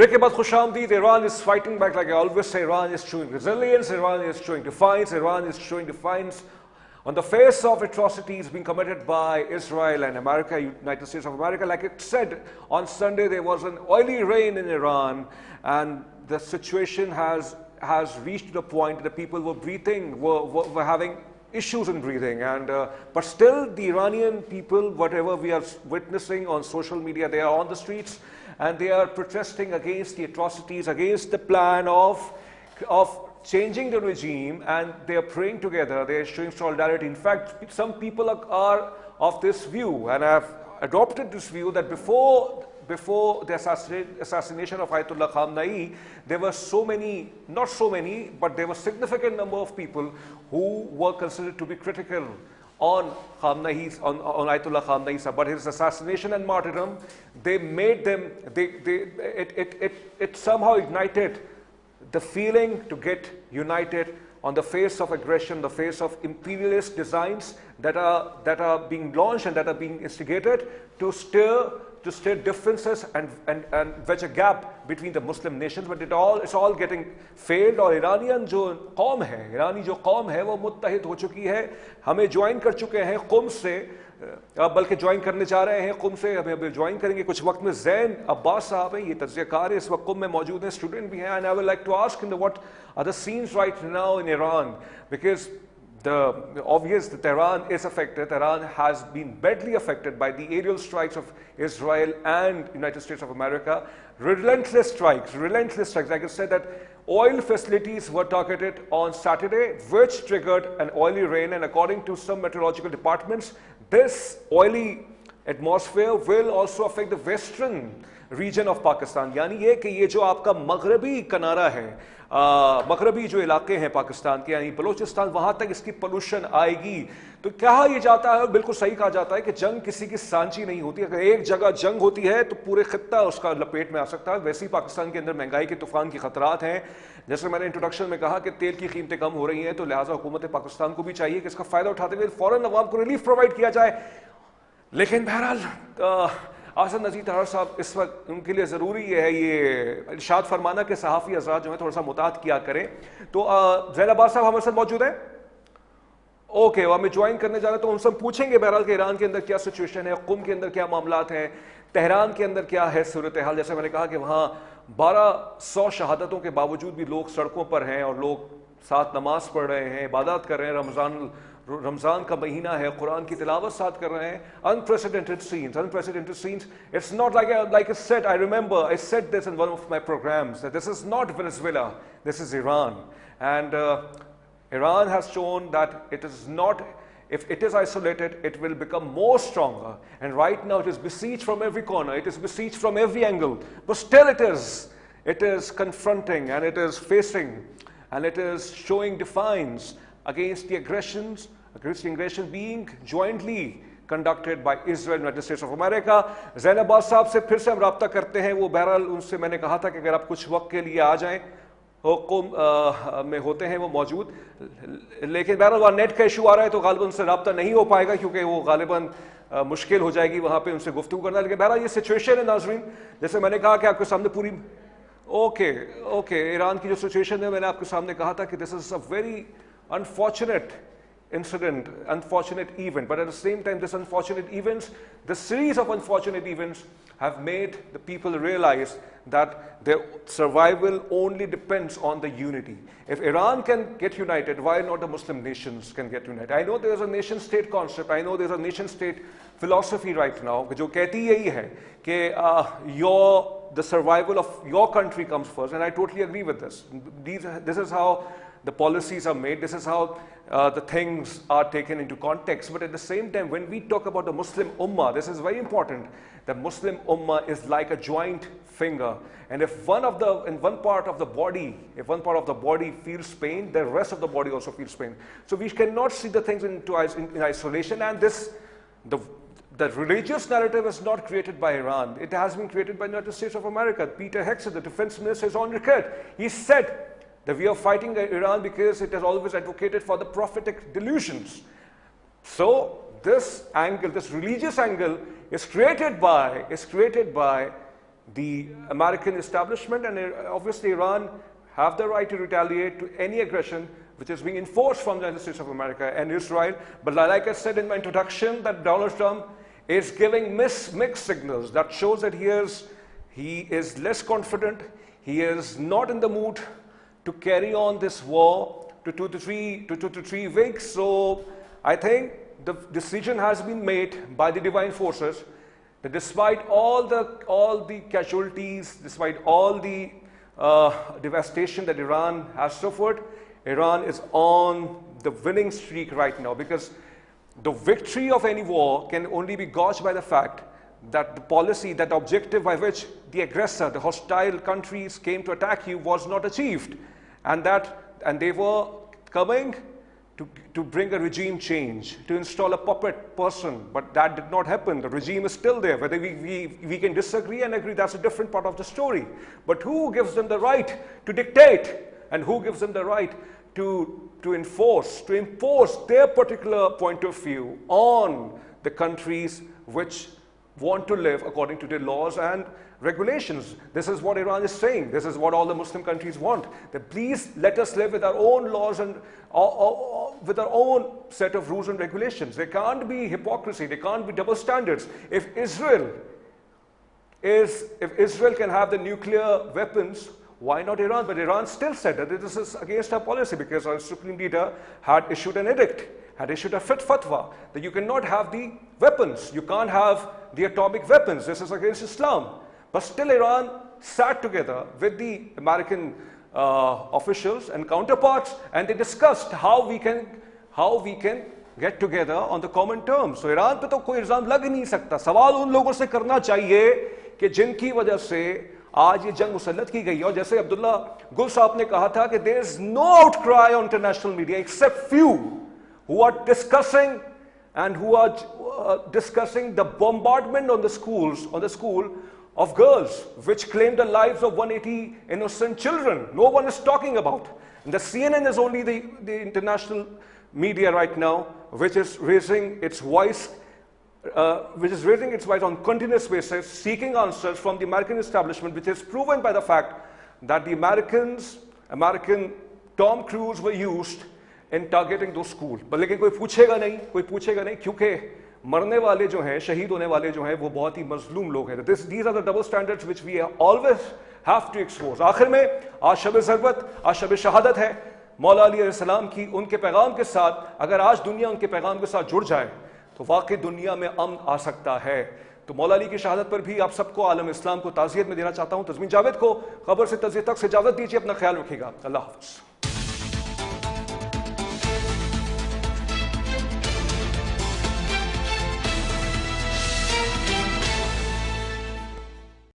Break ke baad khushamdeed. Iran is fighting back like I always say. Iran is showing resilience, Iran is showing defiance, Iran is showing defiance on the face of atrocities being committed by Israel and America, United States of America. Like it said on Sunday, there was an oily rain in Iran, and the situation has reached to the point that people were breathing, were having issues in breathing, and but still the Iranian people, whatever we are witnessing on social media, they are on the streets and they are protesting against the atrocities, against the plan of changing the regime, and they are praying together, they are showing solidarity. In fact, some people are of this view, and have adopted this view, that before the assassination of Ayatollah Khamenei, there were so many, not so many, but there were significant number of people who were considered to be critical on Ayatollah Khamenei, but his assassination and martyrdom, they made them, it somehow ignited the feeling to get united on the face of aggression, the face of imperialist designs that are being launched and that are being instigated to stir differences and wedge a gap between the Muslim nations. But it's all getting failed. और Iranian जो कौम है, ईरानी जो कौम है, वो मुत्तहिद हो चुकी है, हमें ज्वाइन कर चुके हैं क़ुम से, बल्कि ज्वाइन करने जा रहे हैं क़ुम से, हमें अभी ज्वाइन करेंगे कुछ वक्त में। ज़ैन अब्बास साहब हैं, ये तज्ज़ियाकार है, इस वक्त क़ुम में मौजूद हैं, स्टूडेंट भी हैं, and I would like to ask him what are the scenes right now in Iran, because the obvious that Iran is affected. Iran has been badly affected by the aerial strikes of Israel and United States of America. Relentless strikes. Like I said, that oil facilities were targeted on Saturday, which triggered an oily rain, and according to some meteorological departments, this oily atmosphere will also affect the western region of Pakistan. यानी ये कि ये जो आपका मगरबी किनारा है, मगरबी जो इलाके हैं पाकिस्तान के, यानी बलूचिस्तान, वहाँ तक इसकी पोल्यूशन आएगी। तो कहा ये जाता है, और बिल्कुल सही कहा जाता है, कि जंग किसी की सांची नहीं होती। अगर एक जगह जंग होती है तो पूरे खित्ता उसका लपेट में आ सकता है। वैसे ही पाकिस्तान के अंदर महंगाई के तूफान के खतरात हैं। जैसे मैंने इंट्रोडक्शन में कहा कि तेल की कीमतें कम हो रही हैं, तो लिहाजा हुकूमत पाकिस्तान को भी चाहिए कि इसका फ़ायदा उठाते हुए फ़ौरन अवाम को रिलीफ प्रोवाइड किया जाए। लेकिन बहरहाल आसन नज़ीर तहर साहब, इस वक्त उनके लिए ज़रूरी है ये इरशाद फरमाना कि सहाफ़ी हज़रात जो है थोड़ा सा मुतात किया करें। तो ज़ैन अब्बास साहब हमारे साथ मौजूद हैं। ओके, वो हमें ज्वाइन करने जा रहे हैं, तो उनसे हम पूछेंगे बहरहाल कि ईरान के अंदर क्या सिचुएशन है, क़ुम के अंदर क्या मामलात हैं, तेहरान के अंदर क्या है सूरत हाल। जैसे मैंने कहा कि वहाँ 1200 शहादतों के बावजूद भी लोग सड़कों पर हैं और लोग साथ नमाज पढ़ रहे हैं, इबादत कर रहे हैं, रमज़ान का महीना है, कुरान की तिलावत साथ कर रहे हैं। Unprecedented scenes. It's not like I said, I remember I said this in one of my programs, that this is not Venezuela, this is Iran. And Iran has shown that it is not, if it is isolated, it will become more stronger. And right now it is besieged from every corner, it is besieged from every angle, but still it is confronting, and it is facing, and it is showing defiance against the aggression being jointly conducted by Israel and United States of America. ज़ैन अब्बास साहब से फिर से हम रब्ता करते हैं। वो बहरहाल उनसे मैंने कहा था कि अगर आप कुछ वक्त के लिए आ जाएं, हुकूम में होते हैं वो मौजूद, लेकिन बहरहाल वहाँ नेट का इशू आ रहा है, तो गालिबन उनसे रब्ता नहीं हो पाएगा, क्योंकि वो गालिबन मुश्किल हो जाएगी वहाँ पे उनसे गुफ्तगू करना। लेकिन बहरहाल ये सिचुएशन है नाज़रीन, जैसे मैंने कहा कि आपके सामने पूरी ईरान की जो सिचुएशन है, मैंने आपके सामने कहा था कि this is a very unfortunate incident, unfortunate event, but at the same time, this unfortunate events, the series of unfortunate events have made the people realize that their survival only depends on the unity. If Iran can get united, why not the Muslim nations can get united? I know there is a nation state concept, I know there is a nation state philosophy right now, जो कहती यही है कि the survival of your country comes first, and I totally agree with this. This is how the policies are made, this is how the things are taken into context. But at the same time, when we talk about the Muslim Ummah, this is very important. The Muslim Ummah is like a joint finger, and if one part of the body feels pain, the rest of the body also feels pain. So we cannot see the things in isolation. And the religious narrative is not created by Iran. It has been created by the United States of America. Peter Hegseth, the defense minister, is on record. He said that we are fighting Iran because it has always advocated for the prophetic delusions. So this angle, this religious angle, is created by the American establishment and obviously Iran have the right to retaliate to any aggression which is being enforced from the United States of America and Israel. But like I said in my introduction, that Donald Trump is giving mixed signals that shows that he is less confident. He is not in the mood to carry on this war to 2 to 3 weeks. So I think the decision has been made by the divine forces that despite all the casualties, despite all the devastation that Iran has suffered, Iran is on the winning streak right now, because the victory of any war can only be gauged by the fact that the policy, that objective by which the aggressor, the hostile countries came to attack you was not achieved, and they were coming to bring a regime change, to install a puppet person, but that did not happen. The regime is still there. Whether we can disagree and agree, that's a different part of the story. But who gives them the right to dictate, and who gives them the right to impose their particular point of view on the countries which want to live according to their laws and regulations? This is what Iran is saying. This is what all the Muslim countries want. That please let us live with our own laws and with our own set of rules and regulations. There can't be hypocrisy. There can't be double standards. If Israel can have the nuclear weapons, why not Iran? But Iran still said that this is against our policy, because our supreme leader had issued an edict, had issued a fatwa that you cannot have the weapons. You can't have the atomic weapons. This is against Islam. But still Iran sat together with the American officials and counterparts, and they discussed how we can get together on the common terms. So Iran पे तो कोई इल्जाम लग ही नहीं सकता. सवाल उन लोगों से करना चाहिए कि जिनकी वजह से आज ये जंग मुसल्लत की गई है. और जैसे अब्दुल्ला गुल साहब ने कहा था कि there is no outcry on international media except few who are discussing the bombardment on the school of girls, which claimed the lives of 180 innocent children. No one is talking about. And the CNN is only the international media right now, which is raising its voice on continuous basis, seeking answers from the American establishment, which is proven by the fact that the American Tom Cruise were used in targeting those schools. But लेकिन कोई पूछेगा नहीं क्योंकि मरने वाले जो हैं, शहीद होने वाले जो हैं, वो बहुत ही मजलूम लोग हैं. These are the double standards which we always have to expose. आखिर में आज शब ज़रबत, आज शब शहादत है. मौला अली अलैहिस्सलाम की उनके पैगाम के साथ अगर आज दुनिया उनके पैगाम के साथ जुड़ जाए तो वाकई दुनिया में अमन आ सकता है. तो मौला अली की शहादत पर भी आप सबको आलम इस्लाम को ताज़ियत में देना चाहता हूँ. तज़मीन जावेद को खबर से तज़िये तक से इजाज़त दीजिए. अपना ख्याल रखिएगा. अल्लाह हाफ़िज़.